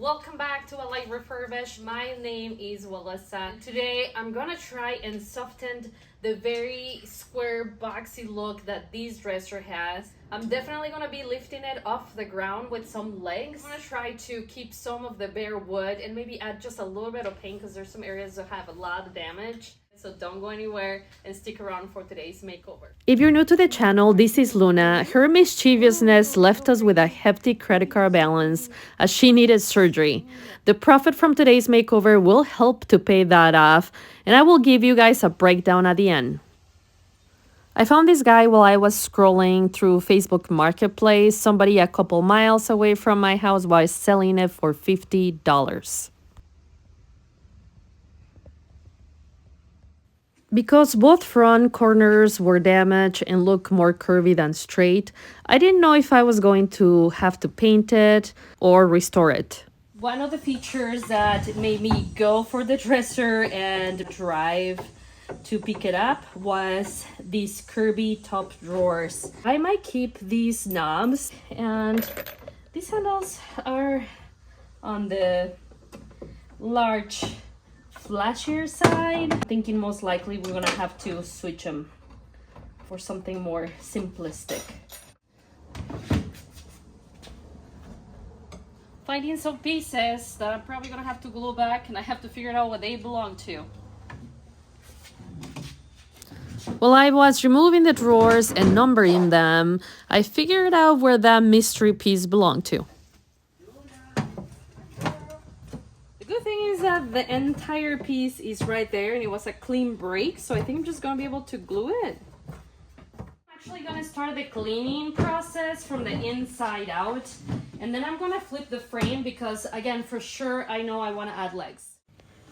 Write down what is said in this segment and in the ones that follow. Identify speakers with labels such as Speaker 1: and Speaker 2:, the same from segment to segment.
Speaker 1: welcome back to A Life Refurbished. My name is Walissa. Today I'm gonna try and soften the very square boxy look that this dresser has. I'm definitely gonna be lifting it off the ground with some legs. I'm gonna try to keep some of the bare wood and maybe add just a little bit of paint because there's some areas that have a lot of damage. So don't go anywhere and stick around for today's makeover.
Speaker 2: If you're new to the channel, this is Luna. Her mischievousness left us with a hefty credit card balance as she needed surgery. The profit from today's makeover will help to pay that off, and I will give you guys a breakdown at the end. I found this guy while I was scrolling through Facebook Marketplace. Somebody a couple miles away from my house was selling it for $50. Because both front corners were damaged and look more curvy than straight, I didn't know if I was going to have to paint it or restore it.
Speaker 1: One of the features that made me go for the dresser and drive to pick it up was these curvy top drawers. I might keep these knobs, and these handles are on the large flashier side. I'm thinking most likely we're gonna have to switch them for something more simplistic. Finding some pieces that I'm probably gonna have to glue back, and I have to figure out what they belong to.
Speaker 2: While I was removing the drawers and numbering them, I figured out where that mystery piece belonged to.
Speaker 1: The good thing is that the entire piece is right there and it was a clean break, so I think I'm just gonna be able to glue it. I'm actually gonna start the cleaning process from the inside out, and then I'm gonna flip the frame because, again, for sure I know I want to add legs.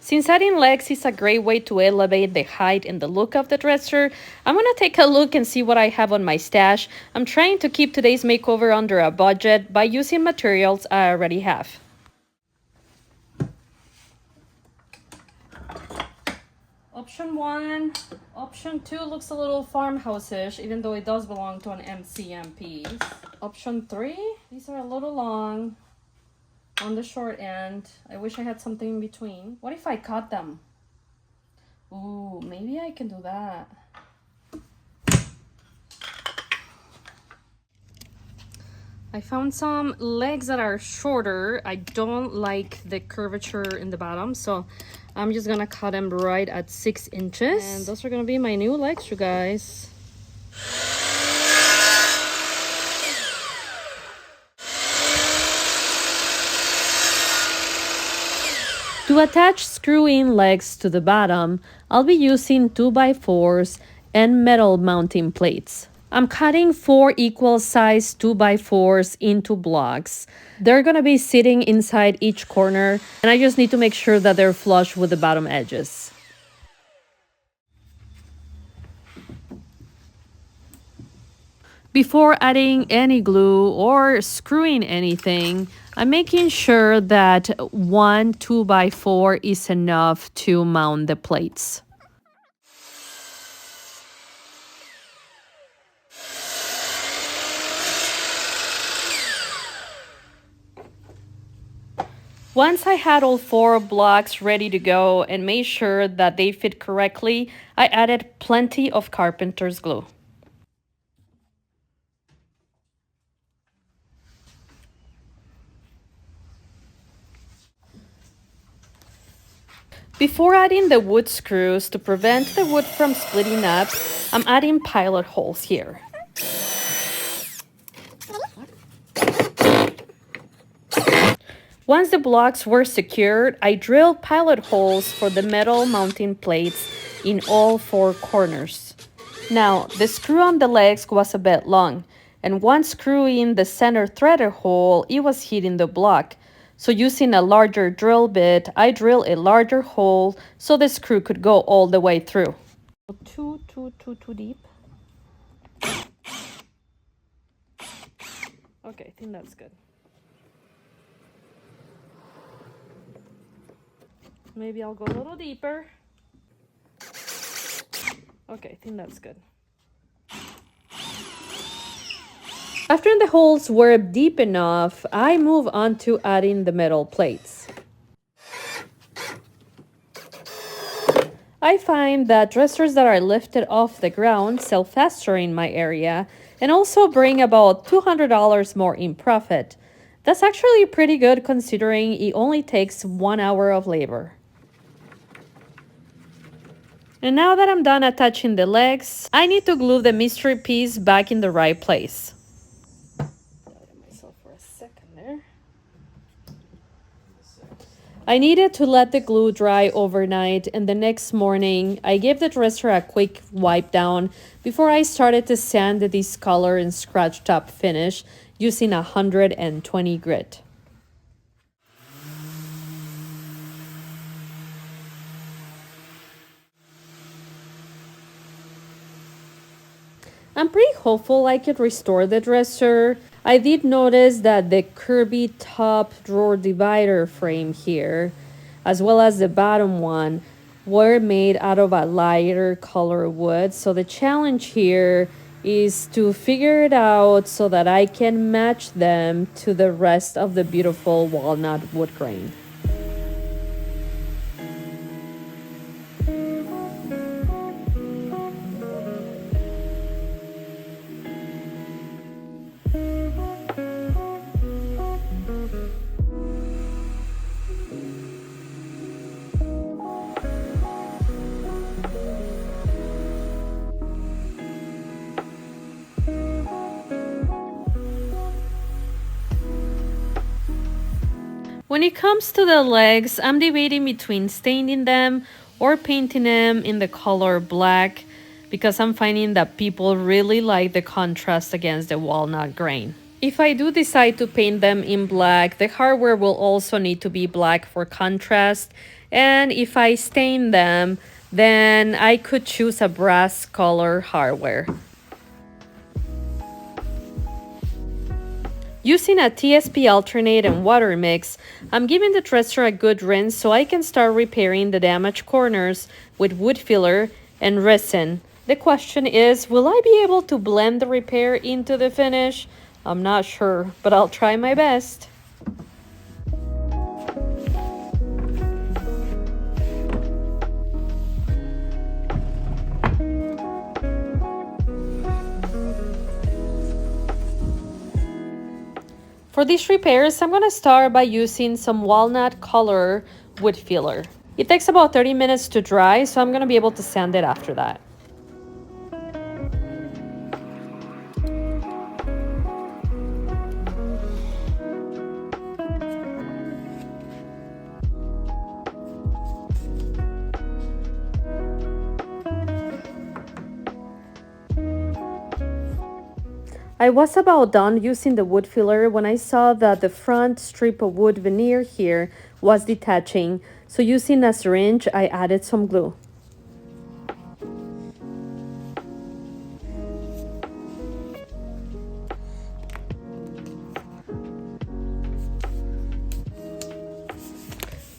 Speaker 2: Since adding legs is a great way to elevate the height and the look of the dresser, I'm gonna take a look and see what I have on my stash. I'm trying to keep today's makeover under a budget by using materials I already have.
Speaker 1: Option 1. Option 2 looks a little farmhouse-ish, even though it does belong to an MCM piece. Option 3, these are a little long on the short end. I wish I had something in between. What if I cut them? Ooh, maybe I can do that. I found some legs that are shorter. I don't like the curvature in the bottom, so I'm just gonna cut them right at 6 inches. And those are gonna be my new legs, you guys.
Speaker 2: To attach screw-in legs to the bottom, I'll be using 2x4s and metal mounting plates. I'm cutting 4 equal-sized 2x4s into blocks. They're gonna be sitting inside each corner, and I just need to make sure that they're flush with the bottom edges. Before adding any glue or screwing anything, I'm making sure that 1 2x4 is enough to mount the plates. Once I had all 4 blocks ready to go and made sure that they fit correctly, I added plenty of carpenter's glue. Before adding the wood screws to prevent the wood from splitting up, I'm adding pilot holes here. Once the blocks were secured, I drilled pilot holes for the metal mounting plates in all 4 corners. Now, the screw on the legs was a bit long, and once screwing the center threaded hole, it was hitting the block. So using a larger drill bit, I drilled a larger hole so the screw could go all the way through. Too deep. Okay, I think that's good. Maybe I'll go a little deeper. Okay, I think that's good. After the holes were deep enough, I move on to adding the metal plates. I find that dressers that are lifted off the ground sell faster in my area and also bring about $200 more in profit. That's actually pretty good considering it only takes 1 hour of labor. And now that I'm done attaching the legs, I need to glue the mystery piece back in the right place. I needed to let the glue dry overnight, and the next morning I gave the dresser a quick wipe down before I started to sand the discolor and scratch top finish using 120 grit. I'm pretty hopeful I could restore the dresser. I did notice that the curvy top drawer divider frame here, as well as the bottom one, were made out of a lighter color wood. So the challenge here is to figure it out so that I can match them to the rest of the beautiful walnut wood grain. When it comes to the legs, I'm debating between staining them or painting them in the color black because I'm finding that people really like the contrast against the walnut grain. If I do decide to paint them in black, the hardware will also need to be black for contrast. And if I stain them, then I could choose a brass color hardware. Using a TSP alternate and water mix, I'm giving the dresser a good rinse so I can start repairing the damaged corners with wood filler and resin. The question is, will I be able to blend the repair into the finish? I'm not sure, but I'll try my best. For these repairs, I'm going to start by using some walnut color wood filler. It takes about 30 minutes to dry, so I'm going to be able to sand it after that. I was about done using the wood filler when I saw that the front strip of wood veneer here was detaching, so using a syringe, I added some glue.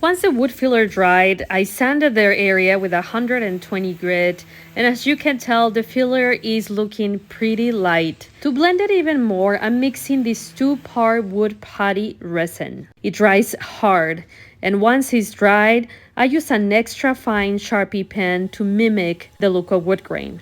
Speaker 2: Once the wood filler dried, I sanded their area with 120 grit, and as you can tell, the filler is looking pretty light. To blend it even more, I'm mixing this 2-part wood putty resin. It dries hard, and once it's dried, I use an extra fine Sharpie pen to mimic the look of wood grain.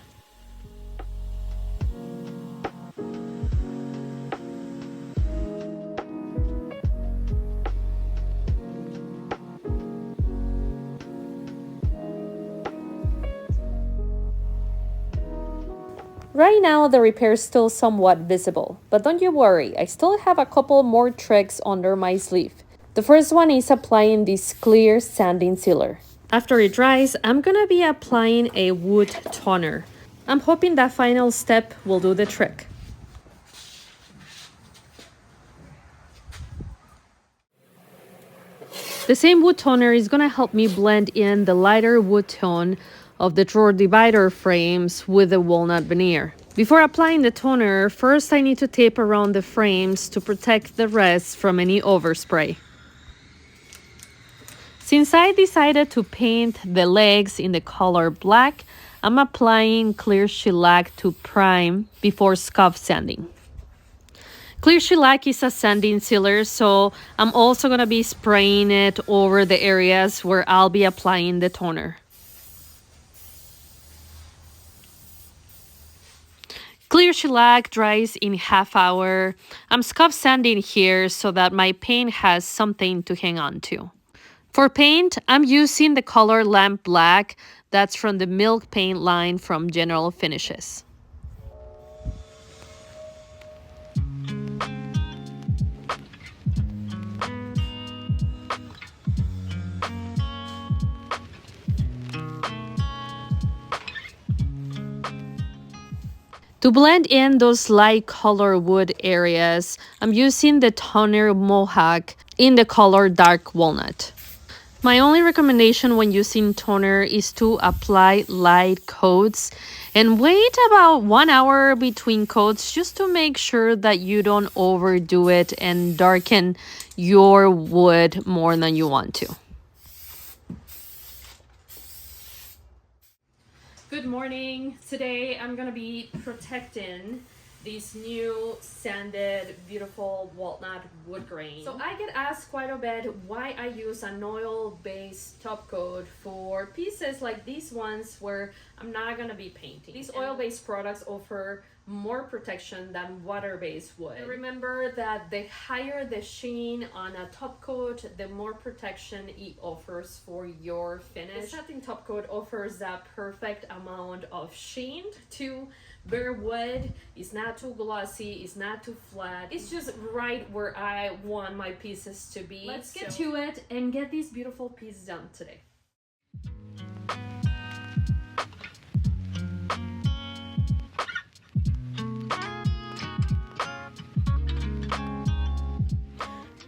Speaker 2: Right now, the repair is still somewhat visible, but don't you worry, I still have a couple more tricks under my sleeve. The first one is applying this clear sanding sealer. After it dries, I'm gonna be applying a wood toner. I'm hoping that final step will do the trick. The same wood toner is gonna help me blend in the lighter wood tone of the drawer divider frames with the walnut veneer. Before applying the toner, first I need to tape around the frames to protect the rest from any overspray. Since I decided to paint the legs in the color black, I'm applying clear shellac to prime before scuff sanding. Clear shellac is a sanding sealer, so I'm also going to be spraying it over the areas where I'll be applying the toner. Clear shellac dries in half hour. I'm scuff sanding here so that my paint has something to hang on to. For paint, I'm using the color Lamp Black. That's from the Milk Paint line from General Finishes. To blend in those light color wood areas, I'm using the toner Mohawk in the color Dark Walnut. My only recommendation when using toner is to apply light coats and wait about 1 hour between coats just to make sure that you don't overdo it and darken your wood more than you want to.
Speaker 1: Good morning. Today I'm gonna be protecting these new sanded beautiful walnut wood grain. So I get asked quite a bit why I use an oil-based top coat for pieces like these ones where I'm not gonna be painting. These oil-based products offer more protection than water-based would. Remember that the higher the sheen on a top coat, the more protection it offers for your finish. The satin top coat offers that perfect amount of sheen to bare wood. It's not too glossy, it's not too flat. It's just right where I want my pieces to be. Let's get to it and get these beautiful pieces done today.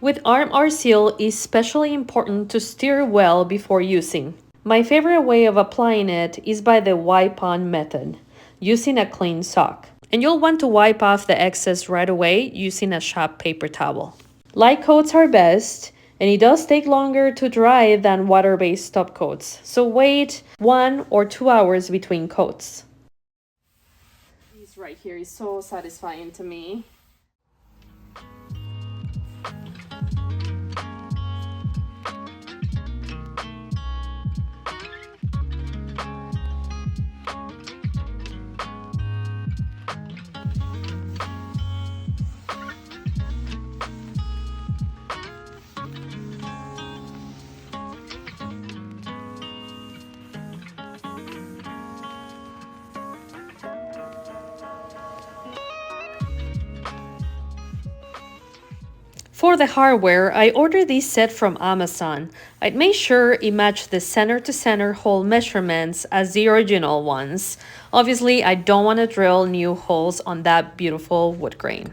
Speaker 2: With arm or seal, it's especially important to stir well before using. My favorite way of applying it is by the wipe-on method, using a clean sock. And you'll want to wipe off the excess right away using a shop paper towel. Light coats are best, and it does take longer to dry than water-based top coats, so wait 1 or 2 hours between coats.
Speaker 1: This right here is so satisfying to me.
Speaker 2: For the hardware, I ordered this set from Amazon. I made sure it matched the center-to-center hole measurements as the original ones. Obviously, I don't want to drill new holes on that beautiful wood grain.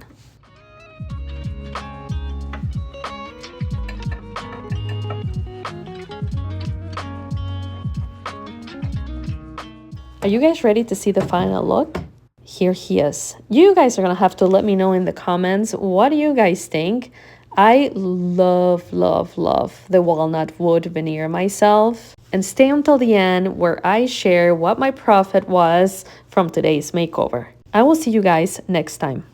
Speaker 2: Are you guys ready to see the final look? Here he is. You guys are gonna have to let me know in the comments, what do you guys think? I love the walnut wood veneer myself. And stay until the end where I share what my profit was from today's makeover. I will see you guys next time.